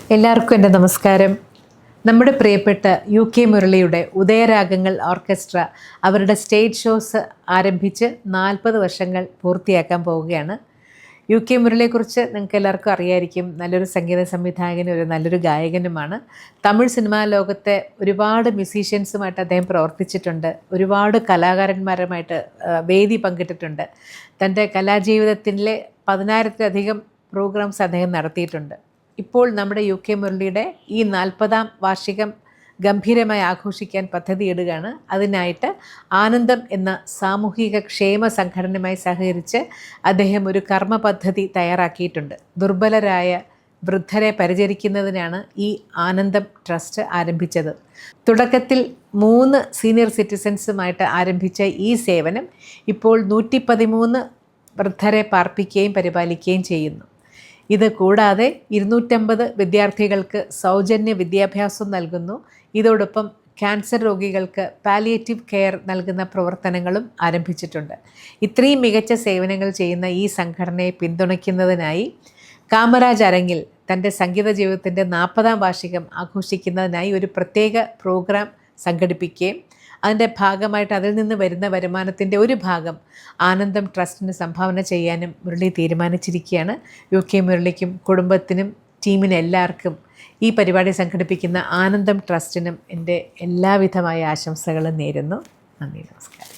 എല്ലാവർക്കും എൻ്റെ നമസ്കാരം. നമ്മുടെ പ്രിയപ്പെട്ട UK മുരളിയുടെ ഉദയരാഗങ്ങൾ ഓർക്കസ്ട്ര അവരുടെ സ്റ്റേജ് ഷോസ് ആരംഭിച്ച് 40 വർഷങ്ങൾ പൂർത്തിയാക്കാൻ പോവുകയാണ്. UK മുരളിയെക്കുറിച്ച് നിങ്ങൾക്ക് എല്ലാവർക്കും അറിയായിരിക്കും. നല്ലൊരു സംഗീത സംവിധായകനും ഒരു നല്ലൊരു ഗായകനുമാണ്. തമിഴ് സിനിമാ ലോകത്തെ ഒരുപാട് മ്യൂസീഷ്യൻസുമായിട്ട് അദ്ദേഹം പ്രവർത്തിച്ചിട്ടുണ്ട്. ഒരുപാട് കലാകാരന്മാരുമായിട്ട് വേദി പങ്കിട്ടിട്ടുണ്ട്. തൻ്റെ കലാജീവിതത്തിലെ 10,000-ലധികം പ്രോഗ്രാംസ് അദ്ദേഹം നടത്തിയിട്ടുണ്ട്. ഇപ്പോൾ നമ്മുടെ UK മുരളിയുടെ ഈ 40ാം വാർഷികം ഗംഭീരമായി ആഘോഷിക്കാൻ പദ്ധതിയിടുകയാണ്. അതിനായിട്ട് ആനന്ദം എന്ന സാമൂഹിക ക്ഷേമ സംഘടനയുമായി സഹകരിച്ച് അദ്ദേഹം ഒരു കർമ്മ പദ്ധതി തയ്യാറാക്കിയിട്ടുണ്ട്. ദുർബലരായ വൃദ്ധരെ പരിചരിക്കുന്നതിനാണ് ഈ ആനന്ദം ട്രസ്റ്റ് ആരംഭിച്ചത്. തുടക്കത്തിൽ 3 സീനിയർ സിറ്റിസൻസുമായിട്ട് ആരംഭിച്ച ഈ സേവനം ഇപ്പോൾ 113 വൃദ്ധരെ പാർപ്പിക്കുകയും പരിപാലിക്കുകയും ചെയ്യുന്നു. ഇത് കൂടാതെ 250 വിദ്യാർത്ഥികൾക്ക് സൗജന്യ വിദ്യാഭ്യാസം നൽകുന്നു. ഇതോടൊപ്പം ക്യാൻസർ രോഗികൾക്ക് പാലിയേറ്റീവ് കെയർ നൽകുന്ന പ്രവർത്തനങ്ങളും ആരംഭിച്ചിട്ടുണ്ട്. ഇത്രയും മികച്ച സേവനങ്ങൾ ചെയ്യുന്ന ഈ സംഘടനയെ പിന്തുണയ്ക്കുന്നതിനായി കാമരാജ് അരങ്ങിൽ തൻ്റെ സംഗീത ജീവിതത്തിൻ്റെ 40ാം വാർഷികം ആഘോഷിക്കുന്നതിനായി ഒരു പ്രത്യേക പ്രോഗ്രാം സംഘടിപ്പിക്കുകയും അതിൻ്റെ ഭാഗമായിട്ട് അതിൽ നിന്ന് വരുന്ന വരുമാനത്തിൻ്റെ ഒരു ഭാഗം ആനന്ദം ട്രസ്റ്റിന് സംഭാവന ചെയ്യാനും മുരളി തീരുമാനിച്ചിരിക്കുകയാണ്. UK മുരളിക്കും കുടുംബത്തിനും ടീമിന് എല്ലാവർക്കും ഈ പരിപാടി സംഘടിപ്പിക്കുന്ന ആനന്ദം ട്രസ്റ്റിനും എൻ്റെ എല്ലാവിധമായ ആശംസകളും നേരുന്നു. നന്ദി, നമസ്കാരം.